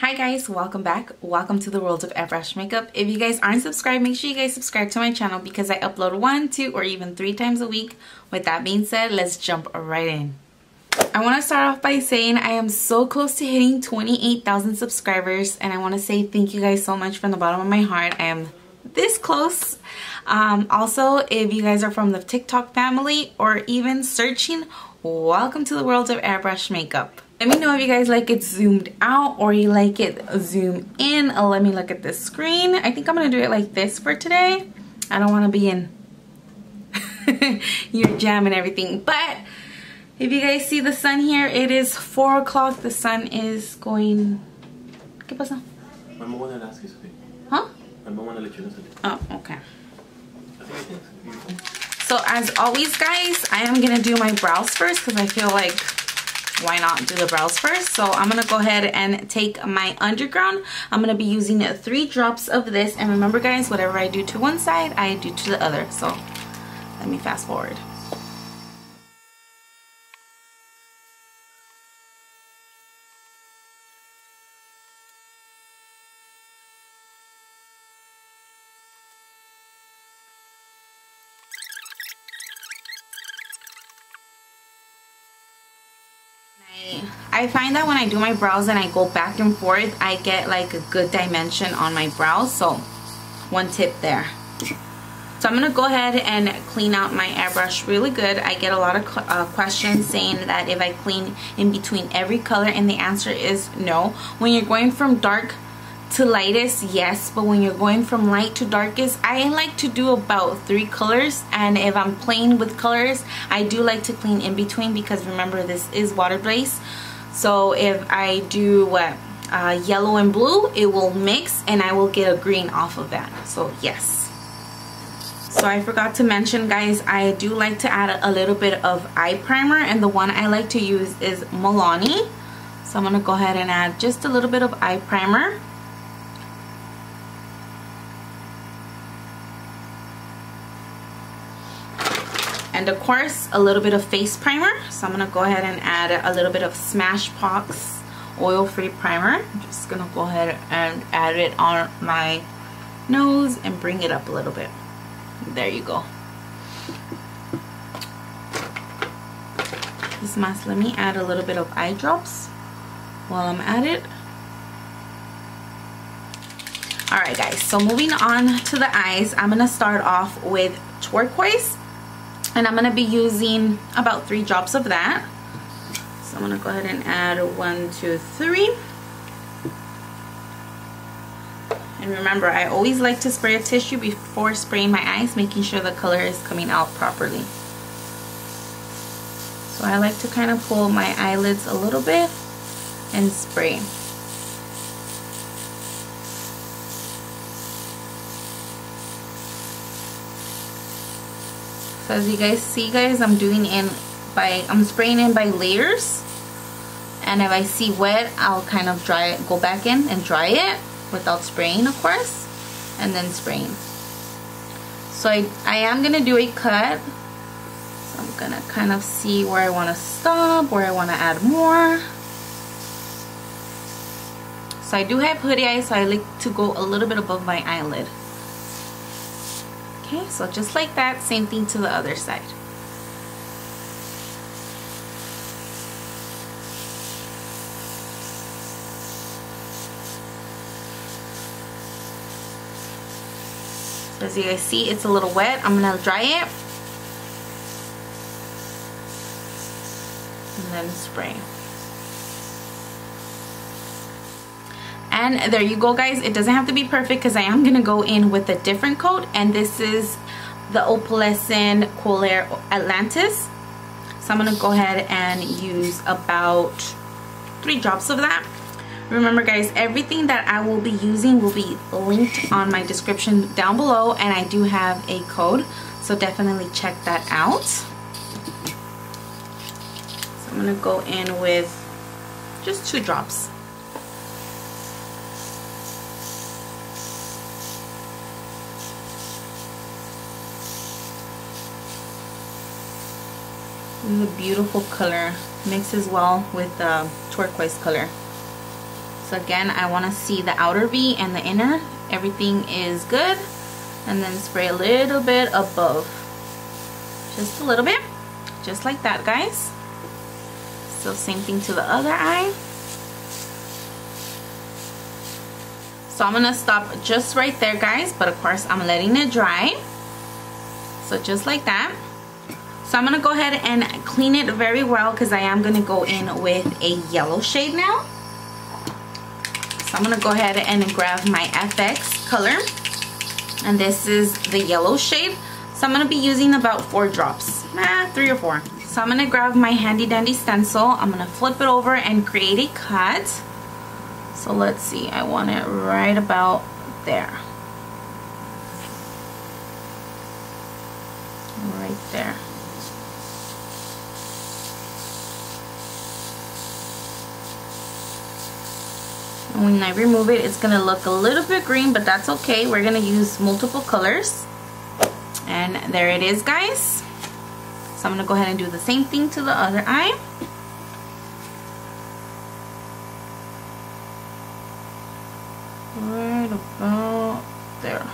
Hi guys, welcome back. Welcome to the world of Airbrush makeup. If you guys aren't subscribed, make sure you guys subscribe to my channel because I upload 1, 2, or even 3 times a week. With that being said, let's jump right in. I want to start off by saying I am so close to hitting 28,000 subscribers, and I want to say thank you guys so much from the bottom of my heart. I am this close. Also, if you guys are from the TikTok family or even searching, welcome to the world of Airbrush makeup. Let me know if you guys like it zoomed out or you like it zoom in. Let me look at the screen. I think I'm gonna do it like this for today. I don't want to be in your jam and everything, but if you guys see the sun here, it is 4 o'clock. The sun is going. ¿Qué pasa? Huh? Oh, okay. So as always, guys, I am gonna do my brows first because I feel like, why not do the brows first? So I'm gonna go ahead and take my underground. I'm gonna be using 3 drops of this, and remember guys, whatever I do to one side, I do to the other. So let me fast forward. I find that when I do my brows and I go back and forth, I get like a good dimension on my brows. So one tip there. So I'm gonna go ahead and clean out my airbrush really good. I get a lot of questions saying that if I clean in between every color, and the answer is no. When you're going from dark to lightest, yes, but when you're going from light to darkest, I like to do about 3 colors. And if I'm playing with colors, I do like to clean in between, because remember, this is water based. So if I do yellow and blue, it will mix and I will get a green off of that. So yes. So I forgot to mention, guys, I do like to add a little bit of eye primer, and the one I like to use is Milani. So I'm gonna go ahead and add just a little bit of eye primer. And of course, a little bit of face primer. So I'm gonna go ahead and add a little bit of Smashbox oil-free primer. I'm just gonna go ahead and add it on my nose and bring it up a little bit. There you go. This mask, let me add a little bit of eye drops while I'm at it. Alright guys, so moving on to the eyes, I'm gonna start off with Turquoise. And I'm going to be using about 3 drops of that. So I'm going to go ahead and add 1, 2, 3. And remember, I always like to spray a tissue before spraying my eyes, making sure the color is coming out properly. So I like to kind of pull my eyelids a little bit and spray. So as you guys see, guys, I'm spraying in by layers, and if I see wet, I'll kind of go back in and dry it without spraying, of course, and then spraying. So I am gonna do a cut. So I'm gonna kind of see where I want to stop, where I want to add more. So I do have hoodie eyes, so I like to go a little bit above my eyelid. Okay, so just like that, same thing to the other side. So as you guys see, it's a little wet. I'm gonna dry it and then spray. And there you go, guys. It doesn't have to be perfect because I am going to go in with a different coat. And this is the Opalescent Coral Atlantis. So I'm going to go ahead and use about 3 drops of that. Remember, guys, everything that I will be using will be linked on my description down below. And I do have a code, so definitely check that out. So I'm going to go in with just 2 drops. This is a beautiful color, mixes well with the turquoise color. So again, I want to see the outer V and the inner. Everything is good. And then spray a little bit above. Just a little bit. Just like that, guys. So same thing to the other eye. So I'm going to stop just right there, guys. But of course, I'm letting it dry. So just like that. So I'm going to go ahead and clean it very well because I am going to go in with a yellow shade now. So I'm going to go ahead and grab my FX color. And this is the yellow shade. So I'm going to be using about 4 drops. 3 or 4. So I'm going to grab my handy dandy stencil. I'm going to flip it over and create a cut. So let's see. I want it right about there. Right there. And when I remove it, it's going to look a little bit green, but that's okay. We're going to use multiple colors. And there it is, guys. So I'm going to go ahead and do the same thing to the other eye. Right about there.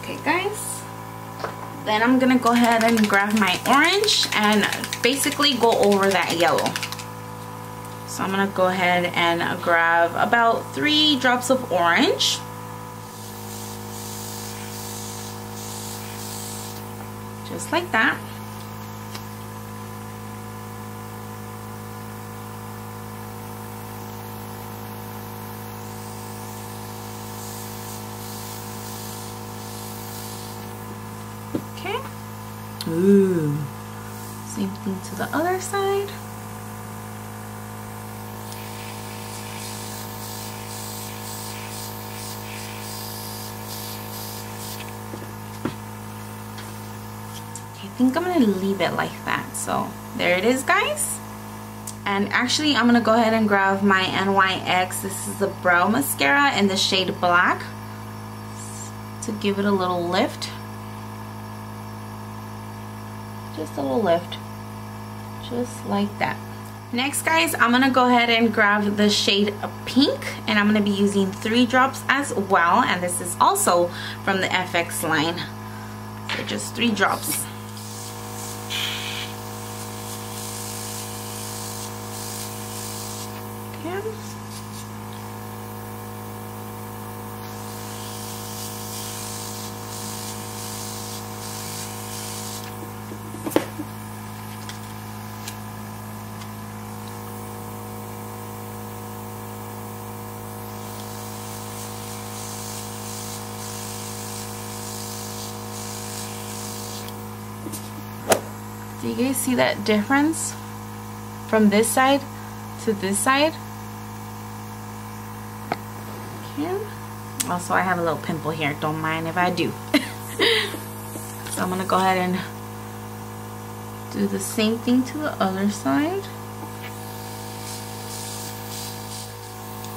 Okay, guys, then I'm gonna go ahead and grab my orange and basically go over that yellow. So I'm gonna go ahead and grab about 3 drops of orange. Just like that. Okay. Ooh. Same thing to the other side. Okay, I think I'm gonna leave it like that. So there it is, guys. And actually, I'm gonna go ahead and grab my NYX. This is the brow mascara in the shade black to give it a little lift. Just a little lift, just like that. Next, guys, I'm gonna go ahead and grab the shade pink, and I'm gonna be using 3 drops as well, and this is also from the FX line. So just 3 drops. Okay. Do you guys see that difference from this side to this side? Okay. Also, I have a little pimple here. Don't mind if I do. So I'm gonna go ahead and do the same thing to the other side.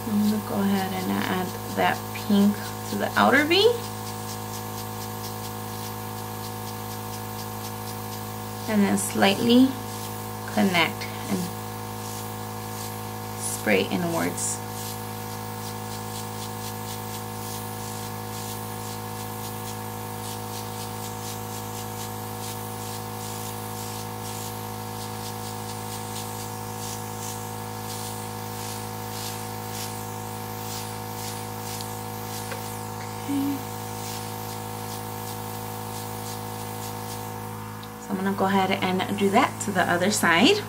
I'm gonna go ahead and add that pink to the outer V. And then slightly connect and spray inwards. Okay. So I'm going to go ahead and do that to the other side.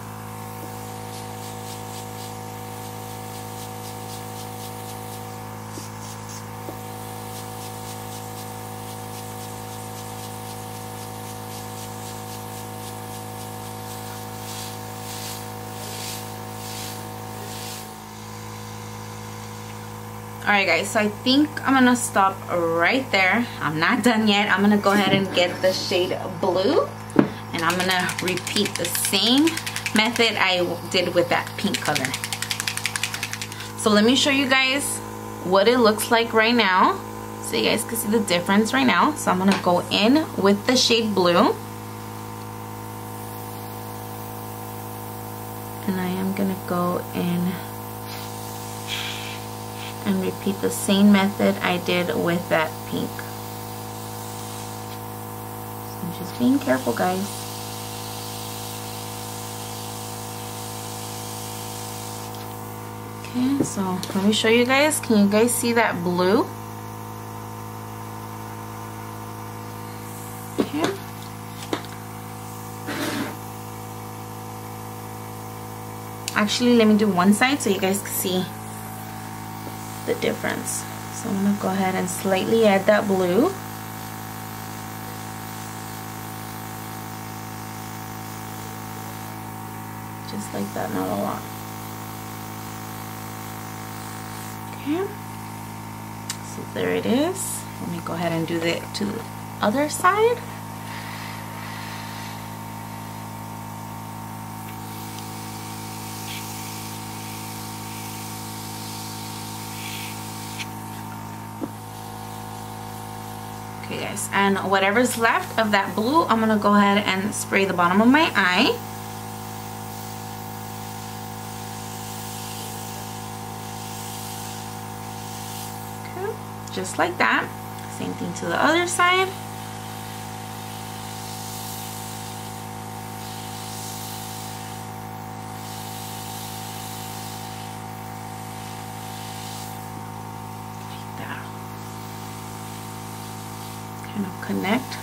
Alright guys, so I think I'm gonna stop right there. I'm not done yet. I'm gonna go ahead and get the shade Blue, and I'm gonna repeat the same method I did with that pink color. So let me show you guys what it looks like right now, so you guys can see the difference right now. So I'm gonna go in with the shade Blue, and I am gonna go in and repeat the same method I did with that pink. So I'm just being careful, guys. Okay, so let me show you guys. Can you guys see that blue? Okay. Actually, let me do one side so you guys can see the difference. So I'm gonna go ahead and slightly add that blue. Just like that, not a lot. Okay, so there it is. Let me go ahead and do it to the other side. Okay guys, and whatever's left of that blue, I'm gonna go ahead and spray the bottom of my eye. Just like that. Same thing to the other side. Like that. Kind of connect.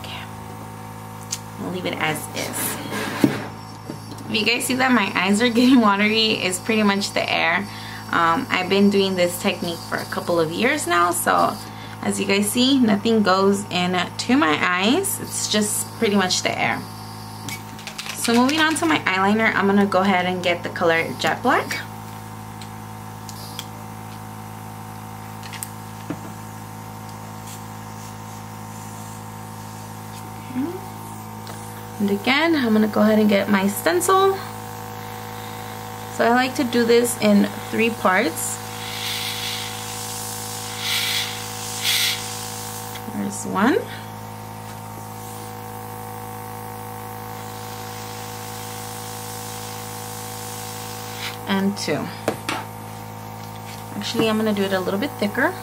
Okay. I'll leave it as is. If you guys see that my eyes are getting watery, it's pretty much the air. I've been doing this technique for a couple of years now, so as you guys see, nothing goes into my eyes. It's just pretty much the air. So moving on to my eyeliner, I'm gonna go ahead and get the color JetBlack. And again, I'm gonna go ahead and get my stencil. So I like to do this in 3 parts. There's 1. And 2. Actually, I'm gonna do it a little bit thicker.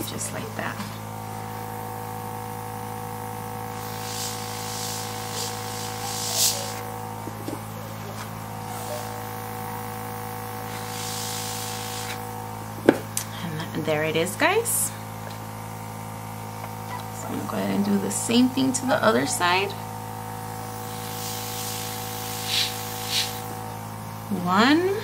Just like that. And there it is, guys. So I'm gonna go ahead and do the same thing to the other side. 1.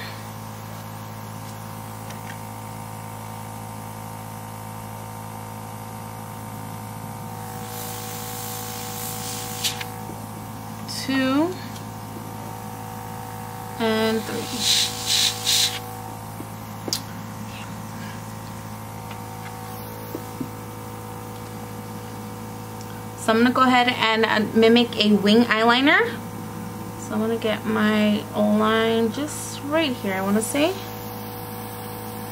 2 and 3. So I'm gonna go ahead and mimic a wing eyeliner. So I'm gonna get my line just right here, I wanna say,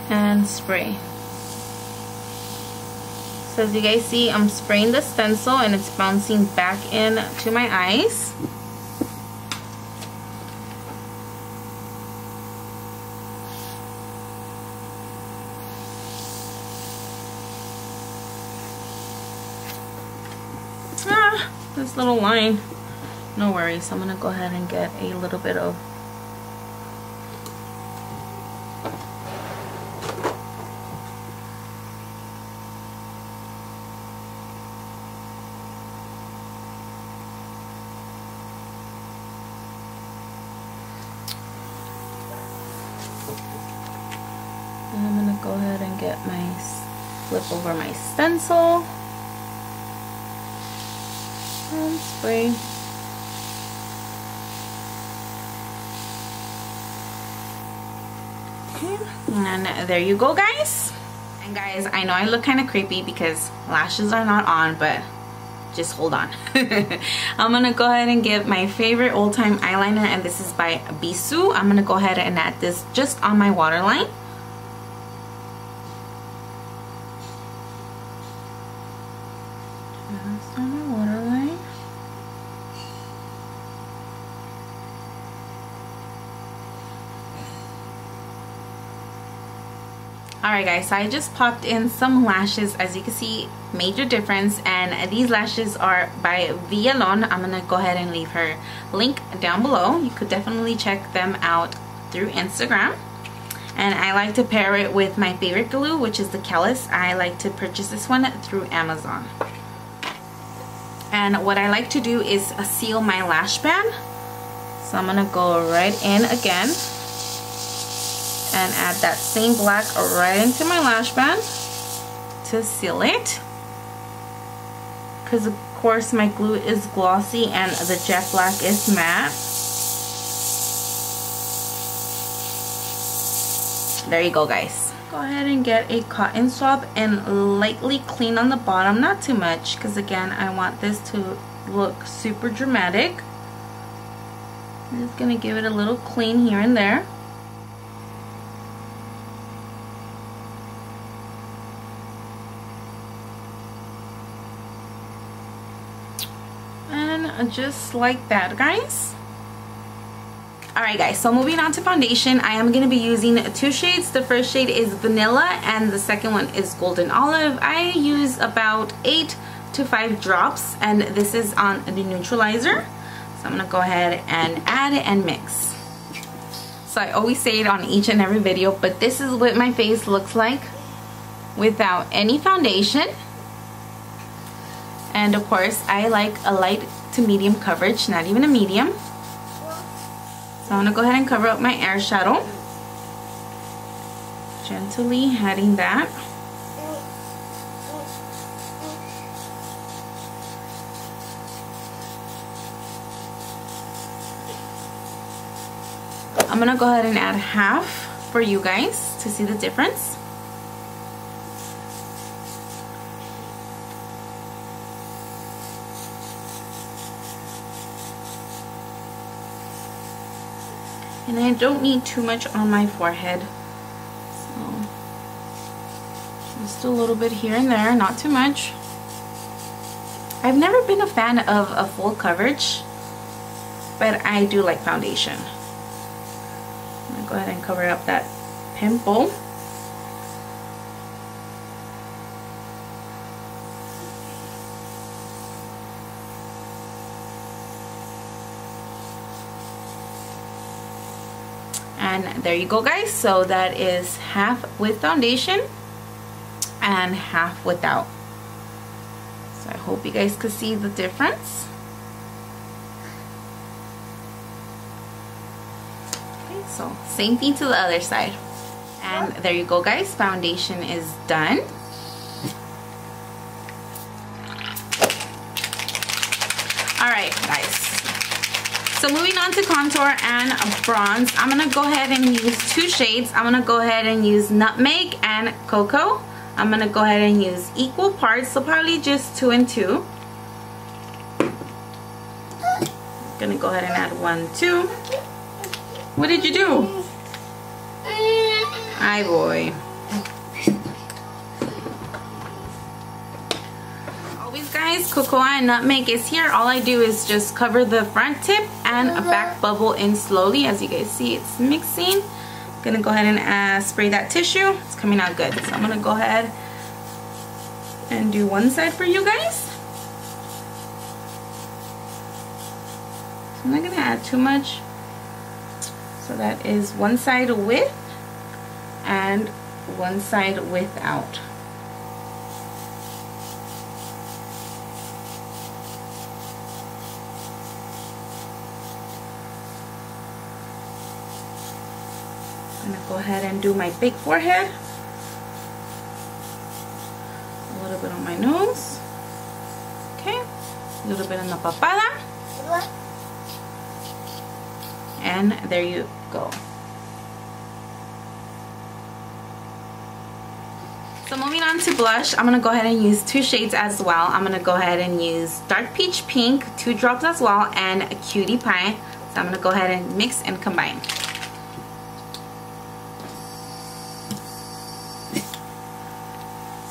and spray. So as you guys see, I'm spraying the stencil and it's bouncing back in to my eyes. This little line. No worries, I'm gonna go ahead and get a little bit of and I'm gonna go ahead and get my flip over my stencil. Spray. Okay, and there you go, guys. And guys, I know I look kind of creepy because lashes are not on, but just hold on. I'm gonna go ahead and get my favorite old time eyeliner, and this is by Bisou. I'm gonna go ahead and add this just on my waterline. Just on my waterline. Alright guys, so I just popped in some lashes. As you can see, major difference, and these lashes are by Villalon. I'm gonna go ahead and leave her link down below. You could definitely check them out through Instagram. And I like to pair it with my favorite glue, which is the Callus. I like to purchase this one through Amazon. And what I like to do is seal my lash band. So I'm gonna go right in again and add that same black right into my lash band to seal it, because of course my glue is glossy and the JetBlack is matte. There you go, guys. Go ahead and get a cotton swab and lightly clean on the bottom, not too much, because again I want this to look super dramatic. I'm just gonna give it a little clean here and there. Just like that, guys. Alright guys, so moving on to foundation, I am going to be using two shades. The first shade is Vanilla and the second one is Golden Olive. I use about 8 to 5 drops, and this is on the neutralizer. So I'm going to go ahead and add it and mix. So I always say it on each and every video, but this is what my face looks like without any foundation. And of course I like a light to medium coverage, not even a medium. So I'm going to go ahead and cover up my eyeshadow. Gently adding that. I'm going to go ahead and add half for you guys to see the difference. And I don't need too much on my forehead, so just a little bit here and there, not too much. I've never been a fan of a full coverage, but I do like foundation. I'm gonna go ahead and cover up that pimple. And there you go, guys. So that is half with foundation and half without. So I hope you guys could see the difference. Okay, so same thing to the other side. And there you go, guys. Foundation is done. Alright, guys. So moving on to contour and bronze, I'm going to go ahead and use two shades. I'm going to go ahead and use Nutmeg and Cocoa. I'm going to go ahead and use equal parts, so probably just 2 and 2. I'm going to go ahead and add 1, 2. What did you do? Hi, boy. Guys, Cocoa and Nutmeg is here. All I do is just cover the front tip and a back bubble in slowly. As you guys see, it's mixing. I'm gonna go ahead and spray that tissue. It's coming out good. So I'm gonna go ahead and do one side for you guys. So I'm not gonna add too much. So that is one side with and one side without. I'm going to go ahead and do my big forehead. A little bit on my nose. Okay. A little bit on the papada. And there you go. So moving on to blush, I'm going to go ahead and use 2 shades as well. I'm going to go ahead and use Dark Peach Pink, 2 drops as well, and Cutie Pie. So I'm going to go ahead and mix and combine.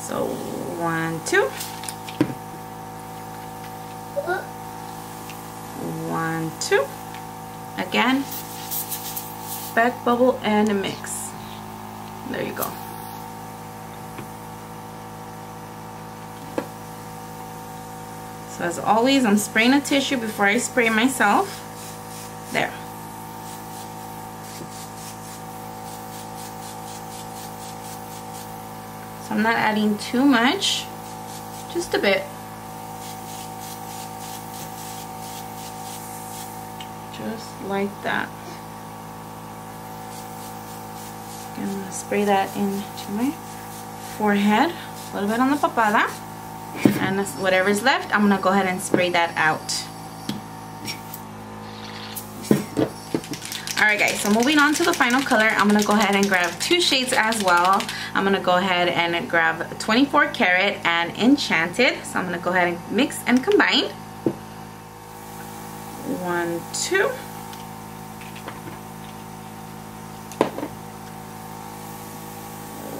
So 1, 2. 1, 2. Again, back bubble and mix. There you go. So as always, I'm spraying a tissue before I spray myself. There. So I'm not adding too much, just a bit. Just like that. I'm going to spray that into my forehead, a little bit on the papada. And whatever's left, I'm going to go ahead and spray that out. Alright guys, so moving on to the final color, I'm going to go ahead and grab 2 shades as well. I'm going to go ahead and grab 24 Carat and Enchanted. So I'm going to go ahead and mix and combine. 1, 2.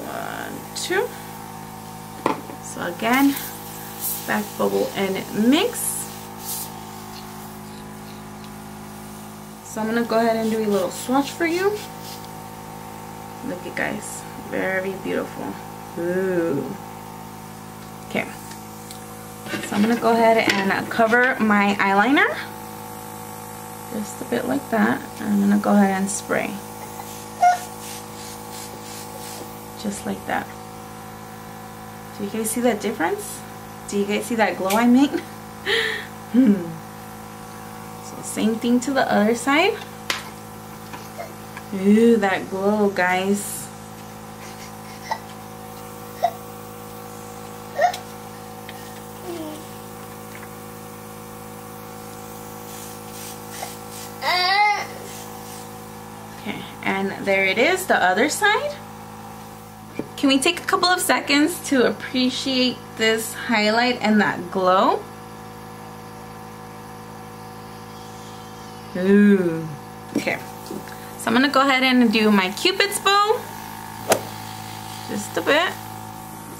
1, 2. So again, back bubble and mix. So I'm gonna go ahead and do a little swatch for you. Look at guys, very beautiful. Ooh. Okay, so I'm gonna go ahead and cover my eyeliner just a bit like that. I'm gonna go ahead and spray just like that. Do you guys see that difference? Do you guys see that glow I make? So same thing to the other side. Ooh, that glow, guys. Okay, and there it is, the other side. Can we take a couple of seconds to appreciate this highlight and that glow? Ooh. Okay, so I'm gonna go ahead and do my Cupid's bow. Just a bit.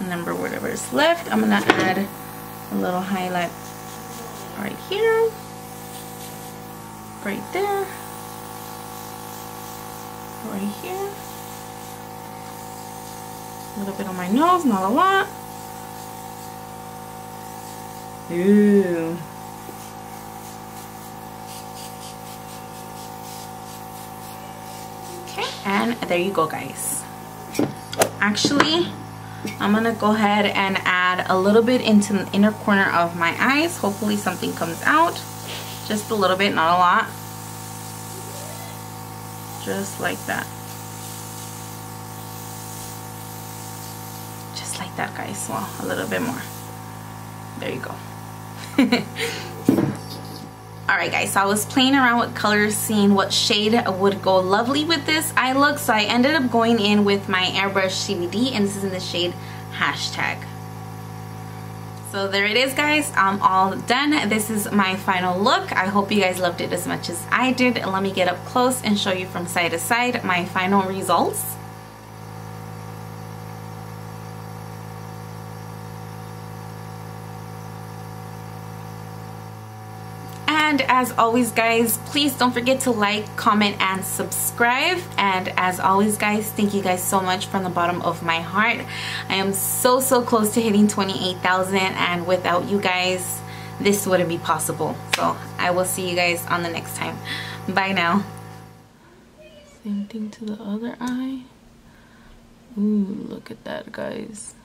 And then whatever is left, I'm gonna add a little highlight right here, right there, right here. A little bit on my nose, not a lot. Ooh. Okay, and there you go, guys. Actually, I'm gonna go ahead and add a little bit into the inner corner of my eyes. Hopefully something comes out. Just a little bit, not a lot. Just like that. Just like that, guys. Well, a little bit more. There you go. Alright guys, so I was playing around with colors, seeing what shade would go lovely with this eye look. So I ended up going in with my Airbrush CBD, and this is in the shade Hashtag. So there it is, guys. I'm all done. This is my final look. I hope you guys loved it as much as I did. Let me get up close and show you from side to side my final results. And as always, guys, please don't forget to like, comment, and subscribe. And as always, guys, thank you guys so much from the bottom of my heart. I am so close to hitting 28,000, and without you guys, this wouldn't be possible. So I will see you guys on the next time. Bye now. Same thing to the other eye. Ooh, look at that, guys.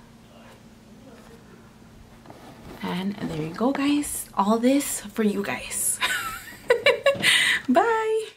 And there you go, guys. All this for you guys. Bye.